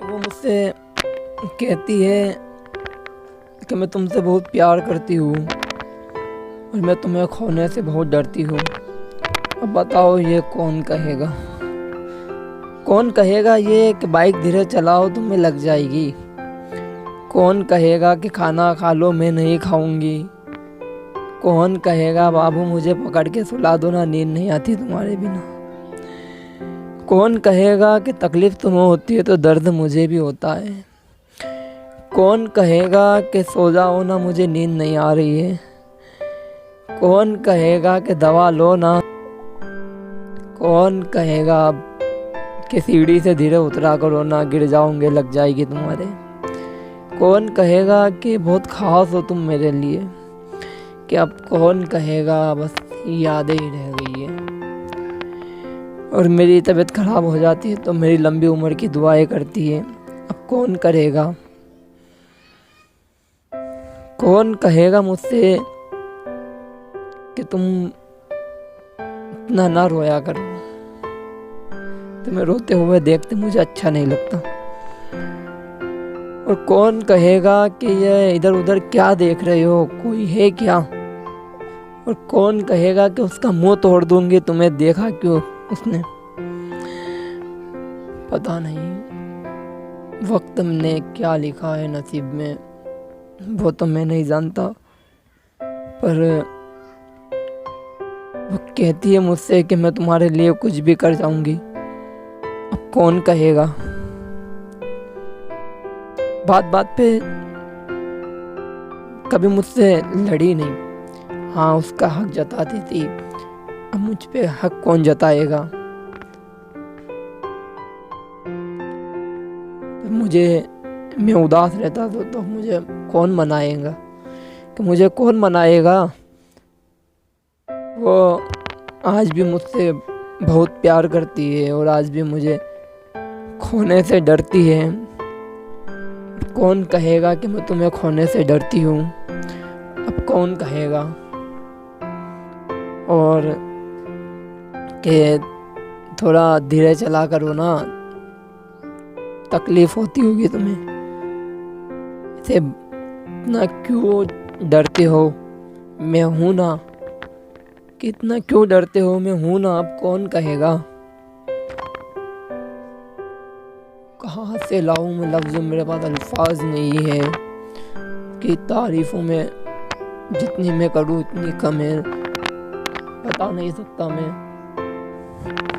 वो मुझसे कहती है कि मैं तुमसे बहुत प्यार करती हूँ और मैं तुम्हें खोने से बहुत डरती हूँ। अब बताओ ये कौन कहेगा ये कि बाइक धीरे चलाओ तुम्हें लग जाएगी। कौन कहेगा कि खाना खा लो मैं नहीं खाऊंगी। कौन कहेगा बाबू मुझे पकड़ के सुला दो ना, नींद नहीं आती तुम्हारे बिना। कौन कहेगा कि तकलीफ़ तुम्हें होती है तो दर्द मुझे भी होता है। कौन कहेगा कि सो जाओ ना मुझे नींद नहीं आ रही है। कौन कहेगा कि दवा लो ना। कौन कहेगा कि सीढ़ी से धीरे उतरा करो ना, गिर जाओगे लग जाएगी तुम्हारे। कौन कहेगा कि बहुत खास हो तुम मेरे लिए, कि अब कौन कहेगा बस यादें ही रह गई है। और मेरी तबीयत ख़राब हो जाती है तो मेरी लंबी उम्र की दुआएं करती है। अब कौन करेगा, कौन कहेगा मुझसे कि तुम इतना ना रोया करो, तुम्हें रोते हुए देखते मुझे अच्छा नहीं लगता। और कौन कहेगा कि ये इधर उधर क्या देख रहे हो, कोई है क्या। और कौन कहेगा कि उसका मुंह तोड़ दूंगी, तुम्हें देखा क्यों उसने। पता नहीं वक्त ने क्या लिखा है नसीब में, वो तो मैं नहीं जानता। पर वो कहती है मुझसे कि मैं तुम्हारे लिए कुछ भी कर जाऊंगी। अब कौन कहेगा। बात बात पे कभी मुझसे लड़ी नहीं, हाँ उसका हक जताती थी। अब मुझ पे हक कौन जताएगा। मैं उदास रहता तो मुझे कौन मनाएगा, कि मुझे कौन मनाएगा। वो आज भी मुझसे बहुत प्यार करती है और आज भी मुझे खोने से डरती है। कौन कहेगा कि मैं तुम्हें खोने से डरती हूँ। अब कौन कहेगा। और कि थोड़ा धीरे चला करो ना, तकलीफ होती होगी तुम्हें, इसे इतना क्यों डरते हो, मैं हूँ ना। कितना क्यों डरते हो, मैं हूँ ना। अब कौन कहेगा। कहाँ से लाऊं मैं लफ्ज़, मेरे पास अल्फाज नहीं है कि तारीफ़ों में जितनी मैं करूँ इतनी कम है। बता नहीं सकता मैं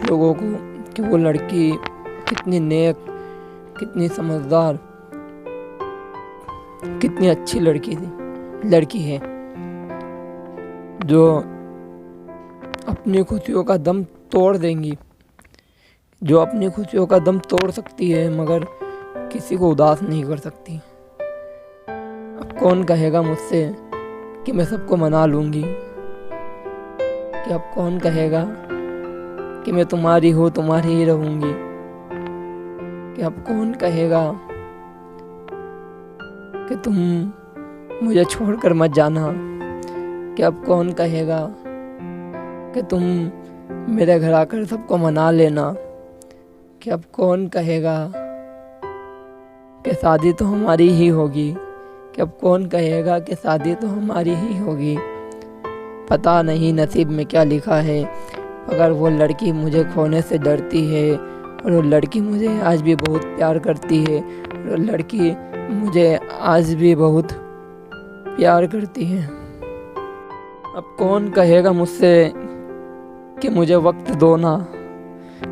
लोगों को कि वो लड़की कितनी नेक, कितनी समझदार, कितनी अच्छी लड़की है, जो अपनी खुशियों का दम तोड़ देंगी, जो अपनी खुशियों का दम तोड़ सकती है मगर किसी को उदास नहीं कर सकती। अब कौन कहेगा मुझसे कि मैं सबको मना लूँगी, कि अब कौन कहेगा कि मैं तुम्हारी हूँ, तुम्हारी ही रहूँगी। कि अब कौन कहेगा कि तुम मुझे छोड़कर मत जाना। कि अब कौन कहेगा कि तुम मेरे घर आकर सबको मना लेना। कि अब कौन कहेगा कि शादी तो हमारी ही होगी। कि अब कौन कहेगा कि शादी तो हमारी ही होगी। पता नहीं नसीब में क्या लिखा है। अगर वो लड़की मुझे खोने से डरती है और वो लड़की मुझे आज भी बहुत प्यार करती है, और वो लड़की मुझे आज भी बहुत प्यार करती है। अब कौन कहेगा मुझसे कि मुझे वक्त दो ना।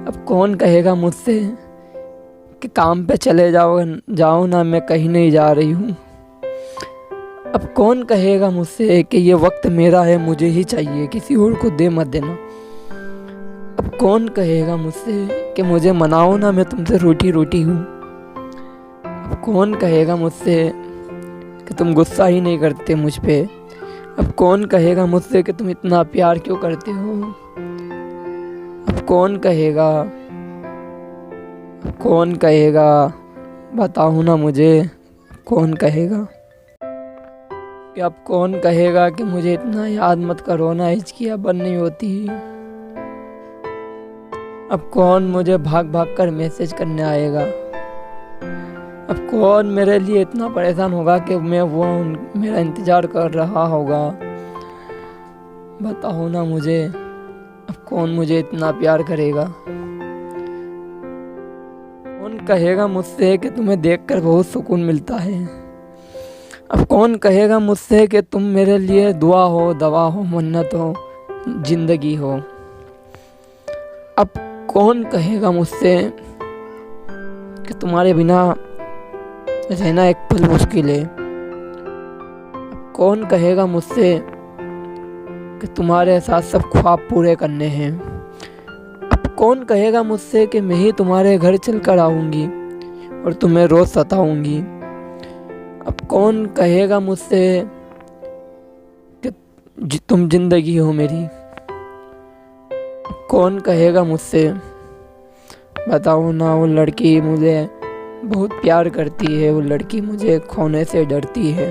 अब कौन कहेगा मुझसे कि काम पे चले जाओ ना, मैं कहीं नहीं जा रही हूँ। अब कौन कहेगा मुझसे कि ये वक्त मेरा है, मुझे ही चाहिए, किसी और को दे मत देना। अब कौन कहेगा मुझसे कि मुझे मनाओ ना, मैं तुमसे रोटी हूँ। अब कौन कहेगा मुझसे कि तुम गुस्सा ही नहीं करते मुझ पे। अब कौन कहेगा मुझसे कि तुम इतना प्यार क्यों करते हो। अब कौन कहेगा, कौन कहेगा, बताओ ना मुझे। कौन कहेगा कि अब कौन कहेगा कि मुझे इतना याद मत करो ना, हिचकियाँ बंद नहीं होती। अब कौन मुझे भाग भाग कर मैसेज करने आएगा। अब कौन मेरे लिए इतना परेशान होगा कि मेरा इंतज़ार कर रहा होगा। बताओ ना मुझे, अब कौन मुझे इतना प्यार करेगा। कौन कहेगा मुझसे कि तुम्हें देखकर बहुत सुकून मिलता है। अब कौन कहेगा मुझसे कि तुम मेरे लिए दुआ हो, दवा हो, मन्नत हो, ज़िंदगी हो। अब कौन कहेगा मुझसे कि तुम्हारे बिना रहना एक पल मुश्किल है। अब कौन कहेगा मुझसे कि तुम्हारे साथ सब ख्वाब पूरे करने हैं। अब कौन कहेगा मुझसे कि मैं ही तुम्हारे घर चल कर आऊँगी और तुम्हें रोज़ सताऊँगी। अब कौन कहेगा मुझसे कि तुम ज़िंदगी हो मेरी। कौन कहेगा मुझसे। बताओ ना, वो लड़की मुझे बहुत प्यार करती है, वो लड़की मुझे खोने से डरती है।